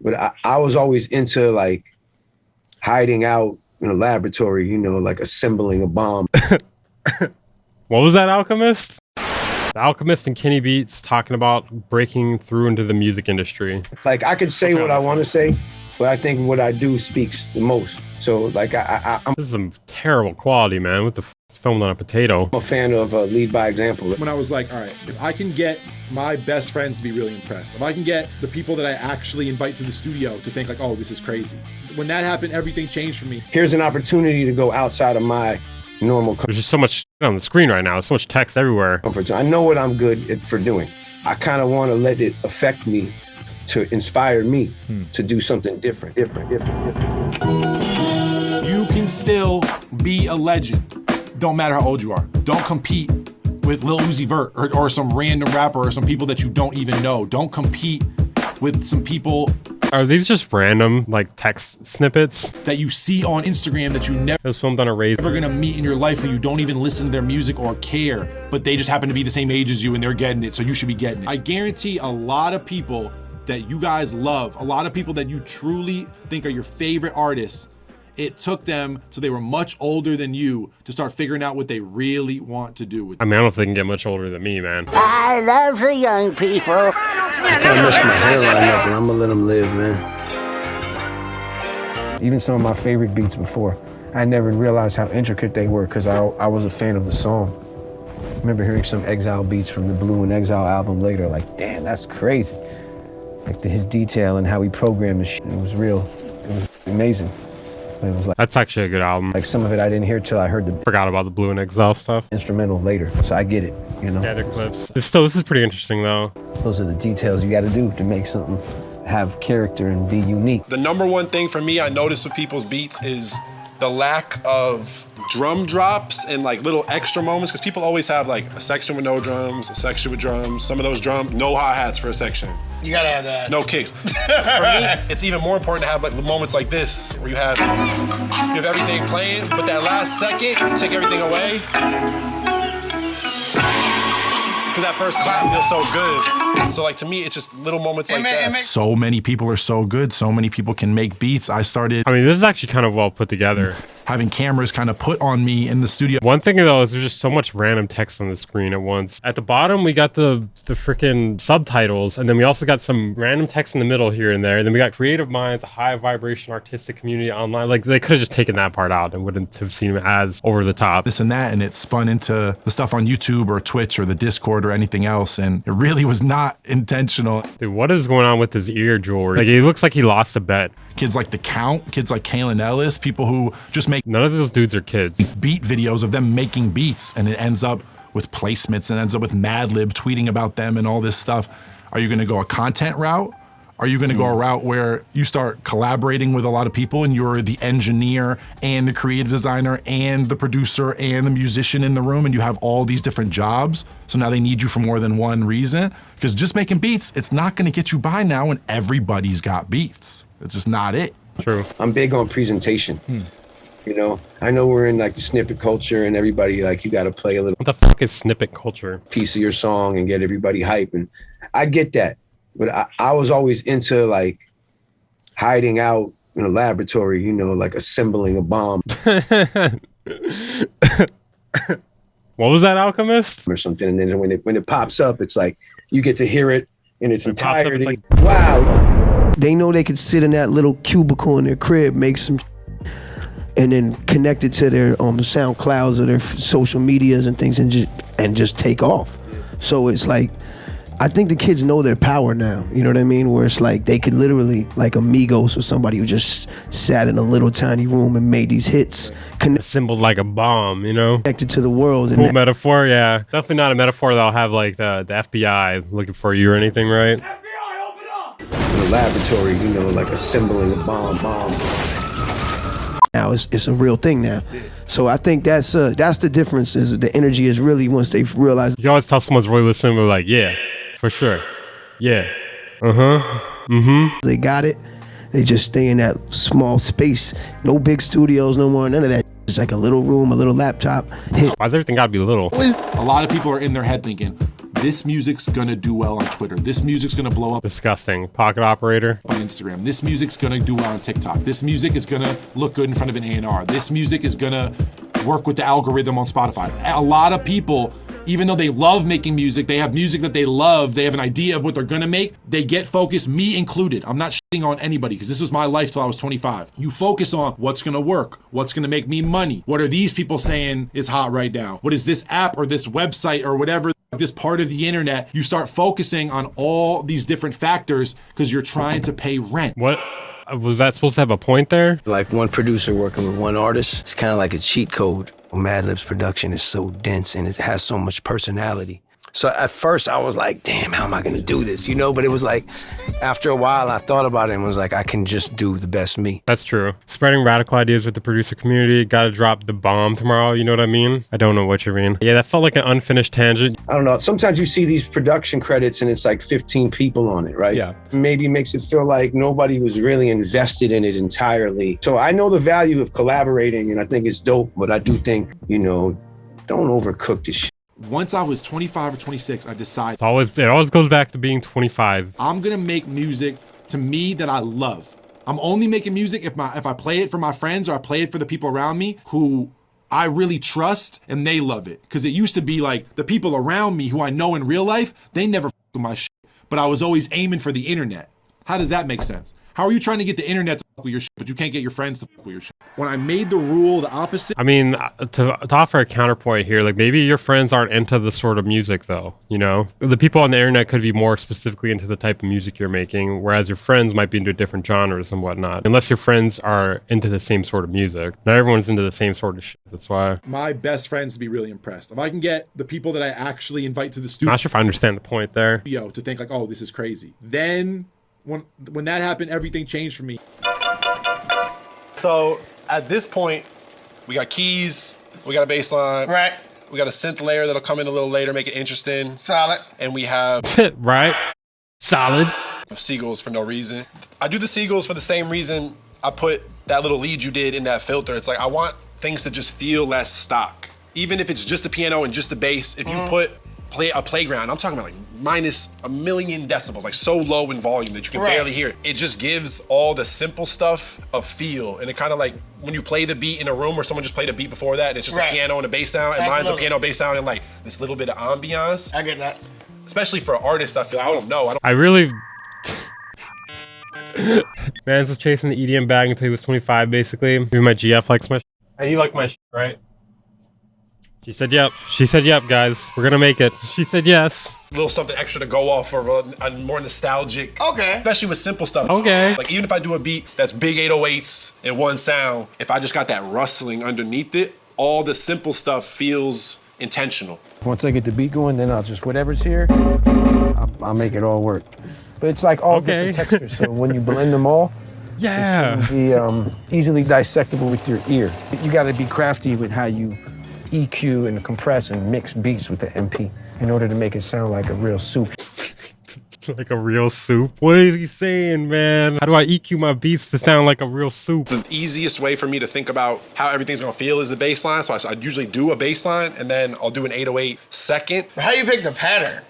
but I was always into like hiding out in a laboratory, you know, like assembling a bomb. What was that, Alchemist? The Alchemist and Kenny Beats talking about breaking through into the music industry. Like I could say what I want to say, but I think what I do speaks the most. So like I'm This is some terrible quality, man. What the f is filmed on a potato? a fan of lead by example. When I was like, all right, if I can get my best friends to be really impressed, if I can get the people that I actually invite to the studio to think like, oh, this is crazy. When that happened, everything changed for me. Here's an opportunity to go outside of my normal There's just so much on the screen right now. There's so much text everywhere. comfort zone. I know what I'm good for doing. I kind of want to let it affect me, to inspire me to do something different. You can still be a legend. Don't matter how old you are. Don't compete with Lil Uzi Vert or some random rapper or some people that you don't even know. Don't compete with some people Are these just random, like, text snippets? that you see on Instagram that you It was filmed on a razor. never gonna meet in your life, who you don't even listen to their music or care, but they just happen to be the same age as you and they're getting it, so you should be getting it. I guarantee a lot of people that you guys love, a lot of people that you truly think are your favorite artists, it took them till they were much older than you to start figuring out what they really want to do with I it. mean, I don't think they can get much older than me, man. I love the young people. I kind of messed my hairline up, and I'm gonna let them live, man. Even some of my favorite beats before, I never realized how intricate they were because I was a fan of the song. I remember hearing some Exile beats from the Blue and Exile album later, like, damn, that's crazy. Like his detail and how he programmed the shit, it was real. It was amazing. But it was That's actually a good album. like some of it I didn't hear till I heard the Forgot about the Blue and Exile stuff. instrumental later, so I get it, you know? Yeah, the clips. This is pretty interesting, though. Those are the details you gotta do to make something have character and be unique. The number one thing for me I notice with people's beats is the lack of drum drops and like little extra moments, because people always have like a section with no drums, a section with drums, some of those drums, no hi-hats for a section. You gotta have that. No kicks. For me, it's even more important to have like moments like this, where you have everything playing, but that last second, you take everything away. Because that first clap feels so good. So like to me, it's just little moments like that. So many people are so good. So many people can make beats. I started I mean, this is actually kind of well put together. having cameras kind of put on me in the studio. One thing, though, is there's just so much random text on the screen at once. At the bottom, we got the freaking subtitles, and then we also got some random text in the middle here and there. And then we got creative minds, a high vibration artistic community online. Like, they could have just taken that part out and wouldn't have seemed as over the top. This and that, and it spun into the stuff on YouTube or Twitch or the Discord or anything else, and it really was not intentional. Dude, what is going on with his ear jewelry? Like, he looks like he lost a bet. Kids like The Count, kids like Kalen Ellis, people who just make None of those dudes are kids. beat videos of them making beats, and it ends up with placements and ends up with Madlib tweeting about them and all this stuff. Are you gonna go a content route? Are you gonna go a route where you start collaborating with a lot of people and you're the engineer and the creative designer and the producer and the musician in the room, and you have all these different jobs, so now they need you for more than one reason? Because just making beats, it's not gonna get you by now when everybody's got beats. It's just not it. True. I'm big on presentation. You know, I know we're in like the snippet culture, and everybody like you got to play a little What the fuck is snippet culture? piece of your song and get everybody hype, and I get that. But I was always into like hiding out in a laboratory, you know, like assembling a bomb What was that, Alchemist? or something. And then when it pops up, it's like you get to hear it in its When it pops up, it's entirety. like- Wow. They know they could sit in that little cubicle in their crib, make some and then connect it to their SoundClouds or their social medias and things, and just take off. So it's like, I think the kids know their power now, you know what I mean? Where it's like they could literally, like Amigos or somebody who just sat in a little tiny room and made these hits, Assembled like a bomb, you know? connected to the world. And Cool metaphor, yeah. Definitely not a metaphor that'll have like the FBI looking for you or anything, right? In a laboratory, you know, like assembling a bomb. now it's a real thing now. So I think that's the difference, is the energy is really, once they realize You can always tell someone's really listening, but like, yeah, for sure. Yeah. they got it, they just stay in that small space. No big studios no more, none of that. It's like a little room, a little laptop, hit. Why's everything gotta be little? A lot of people are in their head thinking, this music's gonna do well on Twitter. This music's gonna blow up Disgusting. Pocket operator. on Instagram. This music's gonna do well on TikTok. This music is gonna look good in front of an A&R. This music is gonna work with the algorithm on Spotify. A lot of people, even though they love making music, they have music that they love, they have an idea of what they're gonna make, they get focused, me included. I'm not shitting on anybody because this was my life till I was 25. You focus on what's gonna work, what's gonna make me money. What are these people saying is hot right now? What is this app or this website or whatever, this part of the internet? You start focusing on all these different factors because you're trying to pay rent. What? Was that supposed to have a point there? Like one producer working with one artist, it's kind of like a cheat code. Madlib's production is so dense and it has so much personality. So at first I was like, damn, how am I gonna do this? You know, but it was like, after a while I thought about it and was like, I can just do the best me. That's true. Spreading radical ideas with the producer community. Gotta drop the bomb tomorrow, you know what I mean? I don't know what you mean. Yeah, that felt like an unfinished tangent. I don't know. Sometimes you see these production credits and it's like 15 people on it, right? Yeah. Maybe makes it feel like nobody was really invested in it entirely. So I know the value of collaborating and I think it's dope, but I do think, you know, don't overcook this shit. Once I was 25 or 26, I decided It always goes back to being 25. I'm gonna make music to me that I love. I'm only making music if I play it for my friends or I play it for the people around me who I really trust and they love it. Because it used to be like the people around me who I know in real life, they never f with my shit. But I was always aiming for the internet. How does that make sense? How are you trying to get the internet to fuck with your shit, but you can't get your friends to fuck with your shit? When I made the rule the opposite. I mean, to offer a counterpoint here, like maybe your friends aren't into the sort of music though, you know? The people on the internet could be more specifically into the type of music you're making, whereas your friends might be into different genres and whatnot. Unless your friends are into the same sort of music. Not everyone's into the same sort of shit, that's why. My best friends to be really impressed. If I can get the people that I actually invite to the studio Not sure if I understand the point there. to think like, oh, this is crazy. Then when that happened, everything changed for me. So at this point, we got keys, we got a bass line, Right. we got a synth layer that'll come in a little later, make it interesting, Solid. and we have Right? Solid. seagulls for no reason. I do the seagulls for the same reason I put that little lead you did in that filter. It's like I want things to just feel less stock. Even if it's just a piano and just a bass, if you put a playground, I'm talking about like minus a million decibels, like so low in volume that you can barely hear it. It just gives all the simple stuff a feel. And it kind of like when you play the beat in a room where someone just played a beat before that and it's just a piano and a bass sound, and mine's a piano, bass sound, and like this little bit of ambiance. I get that. Especially for artists, I feel, I don't know. I really... Mans was chasing the EDM bag until he was 25, basically. Maybe my GF likes my shit. Hey, you like my shit, right? She said yep. She said yep, guys. We're gonna make it. She said yes. A little something extra to go off for a more nostalgic. Okay. Especially with simple stuff. Okay. Like even if I do a beat that's big 808s in one sound, if I just got that rustling underneath it, all the simple stuff feels intentional. Once I get the beat going, then I'll just, whatever's here, I'll make it all work. But it's like all different textures, so when you blend them all, Yeah. it shouldn't be easily dissectable with your ear. You gotta be crafty with how you EQ and compress and mix beats with the MP in order to make it sound like a real soup. Like a real soup? What is he saying, man? How do I EQ my beats to sound like a real soup? The easiest way for me to think about how everything's gonna feel is the bass line. So I usually do a bass line and then I'll do an 808 second. How you pick the pattern?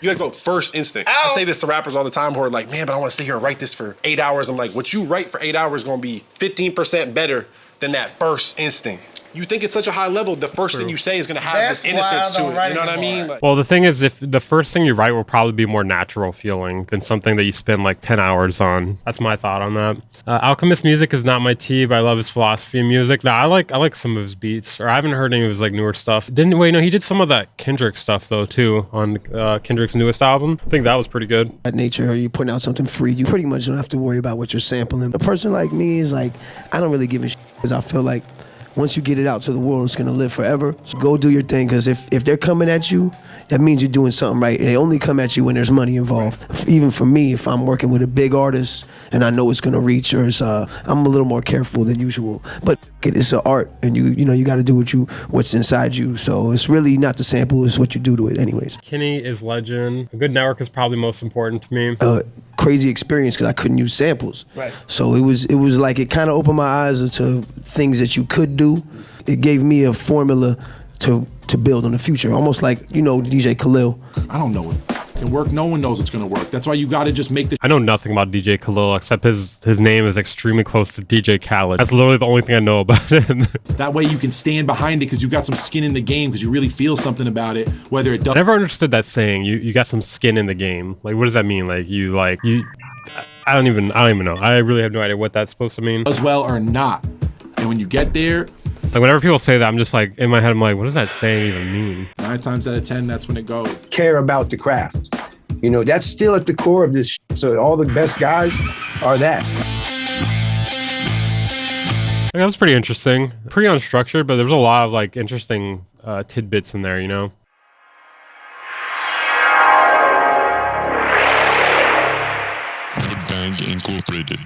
You gotta go first instinct. I say this to rappers all the time who are like, man, but I wanna sit here and write this for 8 hours. I'm like, what you write for 8 hours is gonna be 15% better than that first instinct. You think it's such a high level, the first thing you say is gonna have this innocence to it. You know what I mean? Like, Well, the thing is, if the first thing you write will probably be more natural feeling than something that you spend like 10 hours on. That's my thought on that. Alchemist music is not my tea, but I love his philosophy in music. No, I like some of his beats, or I haven't heard any of his like newer stuff. He did some of that Kendrick stuff though too on Kendrick's newest album. I think that was pretty good. At nature, or you putting out something free, you pretty much don't have to worry about what you're sampling. A person like me is like, I don't really give a shit because I feel like once you get it out to the world, it's gonna live forever. So go do your thing, because if they're coming at you, that means you're doing something right. They only come at you when there's money involved. Even for me, if I'm working with a big artist and I know it's gonna reach, or I'm a little more careful than usual. But it's an art, and you got to do what's inside you. So it's really not the sample; it's what you do to it, anyways. Kenny is legend. A good network is probably most important to me. Crazy experience because I couldn't use samples. Right. So it was like it kind of opened my eyes to things that you could do. It gave me a formula to to build on the future. Almost like, DJ Khalil. I don't know what can work. No one knows what's gonna work. That's why you gotta just make the. I know nothing about DJ Khalil except his name is extremely close to DJ Khaled. That's literally the only thing I know about him. That way you can stand behind it because you got some skin in the game because you really feel something about it. Whether it does. I never understood that saying. You got some skin in the game. Like, what does that mean? Like you. I don't even know. I really have no idea what that's supposed to mean. Does well or not, and when you get there. Like whenever people say that, I'm just like in my head. I'm like, what does that saying even mean? 9 times out of 10, that's when it goes. Care about the craft. That's still at the core of this. So all the best guys are that. That was pretty interesting. Pretty unstructured, but there was a lot of like interesting tidbits in there. The Band Incorporated.